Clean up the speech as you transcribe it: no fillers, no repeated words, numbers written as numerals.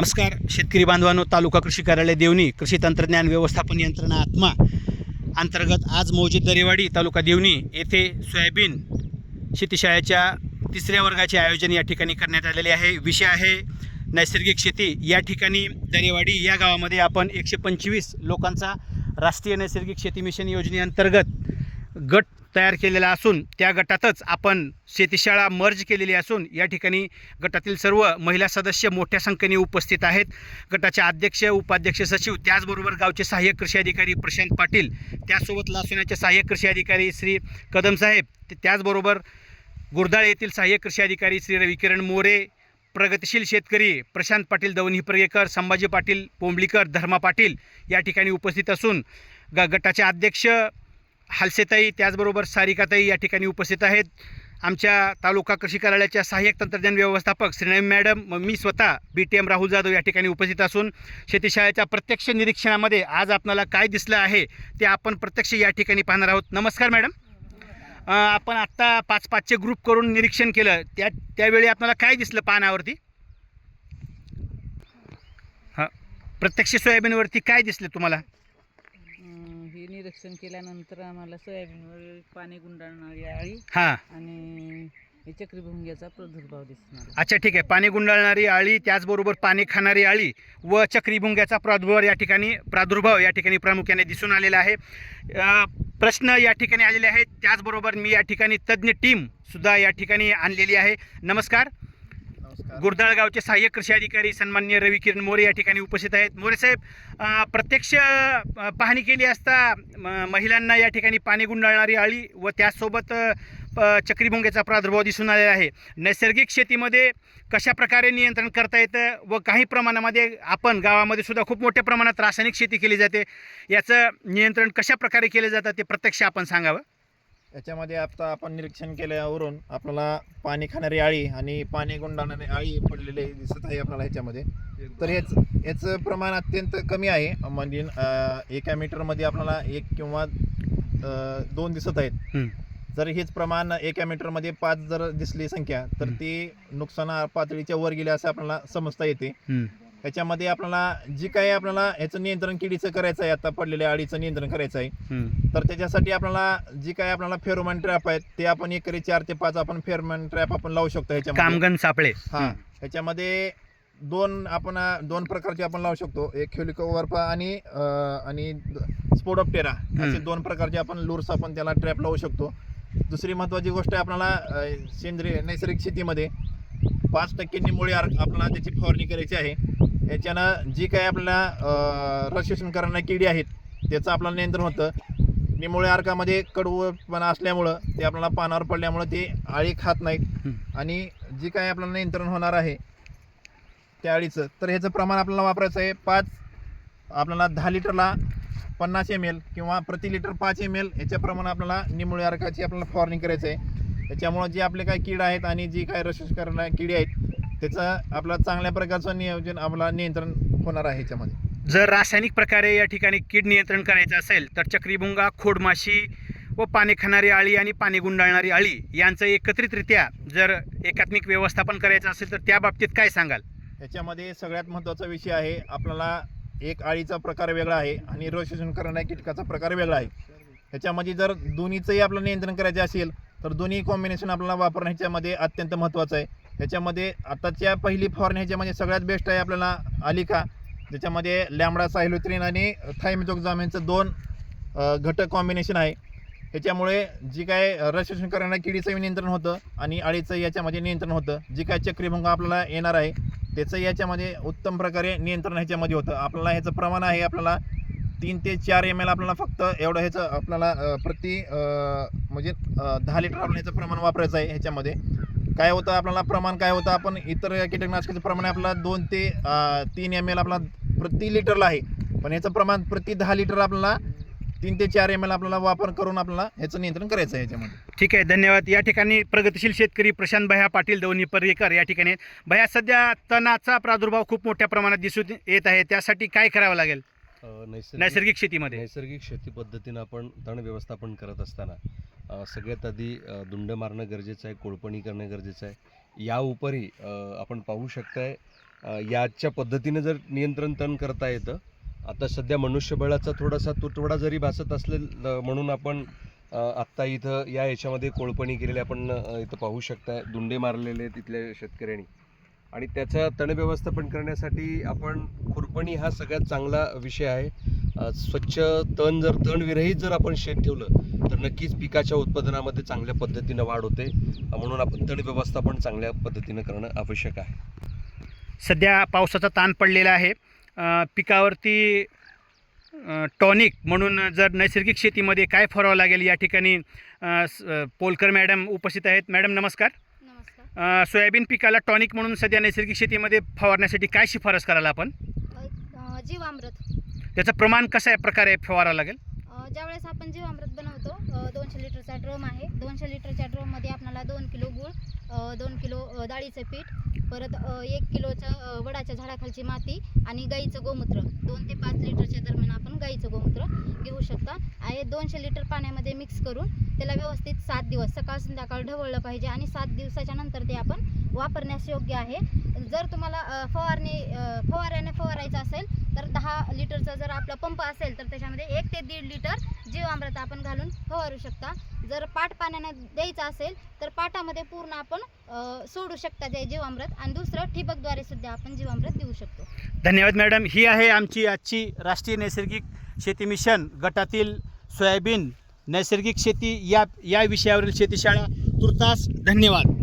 नमस्कार शेतकरी बांधवांनो, तालुका कृषी कार्यालय देवणी कृषी तंत्रज्ञान व्यवस्थापन यंत्रणा आत्मा अंतर्गत आज मौजे दरेवाडी तालुका देवणी येथे सोयाबीन शेतीशाळेच्या तिसऱ्या वर्गाचे आयोजन या ठिकाणी करण्यात आलेले आहे। विषय आहे नैसर्गिक शेती। या ठिकाणी दरेवाडी या गावामध्ये आपण 125 लोकांचा राष्ट्रीय नैसर्गिक शेती मिशन योजनेअंतर्गत गट तयार केलेला असून त्या गटातच आपण शेतीशाळा मर्ज केलेली असून या ठिकाणी गटातील सर्व महिला सदस्य मोठ्या संख्येने उपस्थित आहेत। गटाचे अध्यक्ष, उपाध्यक्ष, सचिव, त्याचबरोबर गावचे सहाय्यक कृषी अधिकारी प्रशांत पाटील, त्यासोबत लासोण्याचे सहाय्यक कृषी अधिकारी श्री कदम साहेब, त्याचबरोबर गुरदाळ येथील सहाय्यक कृषी अधिकारी श्री रविकिरण मोरे, प्रगतिशील शेतकरी प्रशांत पाटील दवणीप्रगेकर, संभाजी पाटील पोंबलीकर, धर्मा पाटील या ठिकाणी उपस्थित असून गटाचे अध्यक्ष हालसेताई, त्याचबरोबर सारिकाताई या ठिकाणी उपस्थित आहेत। आमच्या तालुका कृषी कार्यालयाच्या सहाय्यक तंत्रज्ञान व्यवस्थापक श्रीनयन मॅडम, मी स्वतः BTM राहुल जाधव या ठिकाणी उपस्थित असून शेतीशाळेच्या प्रत्यक्ष निरीक्षणामध्ये आज आपल्याला काय दिसलं आहे ते आपण प्रत्यक्ष या ठिकाणी पाहणार आहोत। नमस्कार मॅडम, आपण आत्ता 5-5चे ग्रुप करून निरीक्षण केलं, त्यावेळी आपल्याला काय दिसलं पाहण्यावरती? हां, प्रत्यक्ष सोयाबीनवरती काय दिसलं तुम्हाला? हे निरीक्षण केल्यानंतर आम्हाला सोयाबीनवर पाणी गुंडाळणारी अळी हां, आणि हे चक्रीभुंग्याचा प्रादुर्भाव दिसणार। अच्छा, ठीक आहे। पाणी गुंडाळणारी अळी, त्याचबरोबर पाणी खाणारी अळी व चक्रीभुंग्याचा प्रादुर्भाव या ठिकाणी प्रामुख्याने दिसून आलेला आहे। प्रश्न या ठिकाणी आलेले आहेत, त्याचबरोबर मी या ठिकाणी तज्ज्ञ टीम सुद्धा या ठिकाणी आणलेली आहे। नमस्कार, गुरदाळ गावचे सहाय्यक कृषी अधिकारी सन्माननीय रविकिरण मोरे या ठिकाणी उपस्थित आहेत। मोरे साहेब, प्रत्यक्ष पाहणी केली असता महिलांना या ठिकाणी पाणी गुंडाळणारी अळी व त्यासोबत चक्रीभुंग्याचा प्रादुर्भाव दिसून आलेला आहे। नैसर्गिक शेतीमध्ये कशा प्रकारे नियंत्रण करता येतं व काही प्रमाणामध्ये आपण गावामध्ये सुद्धा खूप मोठ्या प्रमाणात रासायनिक शेती केली जाते, याचं नियंत्रण कशा प्रकारे केलं जातं ते प्रत्यक्ष आपण सांगावं। याच्यामध्ये आता आपण निरीक्षण केल्यावरून आपल्याला पाणी खाणारी अळी आणि पाणी गुंडाळणारी अळी पडलेले दिसत आहे आपल्याला ह्याच्यामध्ये। तर याचं प्रमाण अत्यंत कमी आहे, म्हणजे एका मीटरमध्ये आपल्याला 1 किंवा 2 दिसत आहेत। जर हेच प्रमाण एका मीटरमध्ये 5 जर दिसली संख्या तर ती नुकसान पातळीच्या वर गेली असं आपल्याला समजता येते। याच्यामध्ये आपल्याला जी काही आपल्याला ह्याचं नियंत्रण किडीचं करायचं आहे, आता पडलेल्या अळीचं नियंत्रण करायचं आहे, तर त्याच्यासाठी आपल्याला जी काही आपल्याला फेरोमॉन ट्रॅप आहेत ते आपण एकरी 4 ते 5 आपण फेरोमॉन ट्रॅप आपण लावू शकतो ह्याच्यामध्ये। कामगन सापळे, हां, ह्याच्यामध्ये दोन प्रकारचे आपण लावू शकतो, एक हेलिकोवर्पा आणि स्पोडोप्टेरा असे 2 प्रकारचे आपण लूर्स आपण त्याला ट्रॅप लावू शकतो। दुसरी महत्त्वाची गोष्ट आहे, आपल्याला सेंद्रिय नैसर्गिक शेतीमध्ये 5% निमुळे आपल्याला त्याची फवारणी करायची आहे। याच्यानं जी काही आपल्याला रस शोषण करणारी किडी आहेत त्याचं आपल्याला नियंत्रण होतं। निमुळे अर्कामध्ये कडवपणा असल्यामुळं ते आपल्याला पानावर पडल्यामुळं ते अळी खात नाहीत आणि जी काही आपल्याला नियंत्रण होणार आहे त्या अळीचं, तर ह्याचं प्रमाण आपल्याला वापरायचं आहे आपल्याला 10 लिटरला 50 ml किंवा प्रति लिटर 5 ml याच्याप्रमाणे आपल्याला निमुळे अर्काची आपल्याला फवारणी करायचं आहे। त्याच्यामुळं जे आपले काही कीड आहेत आणि जी काही रस करणारी किडी आहेत त्याचं आपलं चांगल्या प्रकारचं आपल्याला नियंत्रण होणार आहे ह्याच्यामध्ये। जर रासायनिक प्रकारे या ठिकाणी कीड नियंत्रण करायचं असेल तर चक्रीभुंगा, खोडमाशी व पाणी खाणारी अळी आणि पाणी गुंडाळणारी अळी यांचं एकत्रितरित्या जर एकात्मिक व्यवस्थापन करायचं असेल तर त्या बाबतीत काय सांगाल? याच्यामध्ये सगळ्यात महत्त्वाचा विषय आहे, आपल्याला एक अळीचा प्रकार वेगळा आहे आणि रस शोषण करणाऱ्या कीटकाचा प्रकार वेगळा आहे। ह्याच्यामध्ये जर दोन्हीचंही आपलं नियंत्रण करायचं असेल तर दोन्ही कॉम्बिनेशन आपल्याला वापरणं ह्याच्यामध्ये अत्यंत महत्त्वाचं आहे। ह्याच्यामध्ये आताच्या पहिली फवारणी ह्याच्यामध्ये सगळ्यात बेस्ट आहे आपल्याला आलिका, ज्याच्यामध्ये लॅम्बडा सायलोथ्रिन आणि थायमिथोक्झामेनचं 2 घटक कॉम्बिनेशन आहे। ह्याच्यामुळे जी काय रस शोषण करणाऱ्या किडीचं नियंत्रण होतं आणि अळीचं याच्यामध्ये नियंत्रण होतं। जी काय चक्रीभुंगा आपल्याला येणार आहे त्याचं याच्यामध्ये उत्तम प्रकारे नियंत्रण ह्याच्यामध्ये होतं। आपल्याला ह्याचं प्रमाण आहे, आपल्याला 3 ते 4 ml आपल्याला फक्त एवढं ह्याचं आपल्याला म्हणजे 10 लिटर आपण ह्याचं प्रमाण वापरायचं आहे। ह्याच्यामध्ये काय होतं, आपल्याला प्रमाण काय होतं, आपण इतर कीटकनाशकाचं प्रमाण आपल्याला 2 ते 3 ml आपल्याला प्रति लिटरला आहे, पण ह्याचं प्रमाण प्रति 10 लिटर आपल्याला 3 ते 4 ml आपल्याला वापर करून आपल्याला ह्याचं नियंत्रण करायचं आहे ह्याच्यामध्ये। ठीक आहे, धन्यवाद। या ठिकाणी प्रगतिशील शेतकरी प्रशांत भैया पाटील दवणीप्रगेकर या ठिकाणी भैया, सध्या तणाचा प्रादुर्भाव खूप मोठ्या प्रमाणात दिसून येत आहे, त्यासाठी काय करावं लागेल? नैसर्गिक शेतीमध्ये नैसर्गिक शेती पद्धतीनं आपण तण व्यवस्थापन करत असताना सगळ्यात आधी धुंड मारणं गरजेचं आहे, कोळपणी करणं गरजेचं आहे। या उपरी आपण पाहू शकताय याच्या पद्धतीने जर नियंत्रण तण करता येतं. आता सध्या मनुष्यबळाचा थोडासा तुटवडा जरी भासत असलेलं म्हणून आपण आत्ता इथं या याच्यामध्ये कोळपणी केलेली आपण इथं पाहू शकताय. दुंडे मारलेले तिथल्या शेतकऱ्यांनी आणि त्याचं तण व्यवस्थापन करण्यासाठी आपण खुरपणी हा सगळ्यात चांगला विषय आहे. स्वच्छ तणविरहित जर आपण शेत ठेवलं तर नक्कीच पिकाच्या उत्पादनामध्ये चांगल्या पद्धतीनं वाढ होते. म्हणून आपण तण व्यवस्थापन चांगल्या पद्धतीनं करणं आवश्यक आहे. सध्या पावसाचा ताण पडलेला आहे. पिकावरती टॉनिक म्हणून जर नैसर्गिक शेतीमध्ये काय फवारावं लागेल या ठिकाणी पोलकर मॅडम उपस्थित आहेत. मॅडम नमस्कार. नमस्कार. सोयाबीन पिकाला टॉनिक म्हणून सध्या नैसर्गिक शेतीमध्ये फवारण्यासाठी काय शिफारस करायला आपण? जीवामृत. त्याचं प्रमाण कसं आहे प्रकारे फवारावं लागेल? ज्यावेळेस आपण जीवामृत बनवतो 200 लिटरचा ड्रम आहे. 200 लिटरच्या ड्रममध्ये आपल्याला 2 किलो गूळ, 2 किलो डाळीचं पीठ, परत 1 किलोचं वडाच्या झाडाखालची माती आणि गाईचं गोमूत्र 2 ते 5 लिटरच्या दरम्यान आपण गाईचं गोमूत्र घेऊ शकता. आणि 200 लिटर पाण्यामध्ये मिक्स करून त्याला व्यवस्थित 7 दिवस सकाळ संध्याकाळ ढवळलं पाहिजे आणि 7 दिवसाच्या नंतर ते आपण वापरण्यास योग्य आहे. जर तुम्हाला फवाऱ्याने फवारायचं असेल तर 10 लिटरचा जर आपला पंप असेल तर त्याच्यामध्ये 1 ते 1.5 लिटर जीवामृत आपण घालून फवारू शकता. जर पाट पाण्याने द्यायचं असेल तर पाटामध्ये पूर्ण आपण सोडू शकता ते जीवामृत आणि दुसरं ठिबकद्वारे सुद्धा आपण जीवामृत देऊ शकतो. धन्यवाद मॅडम. ही आहे आमची आजची राष्ट्रीय नैसर्गिक शेती मिशन गटातील सोयाबीन नैसर्गिक शेती या विषयावरील शेतीशाळा. तुर्तास धन्यवाद.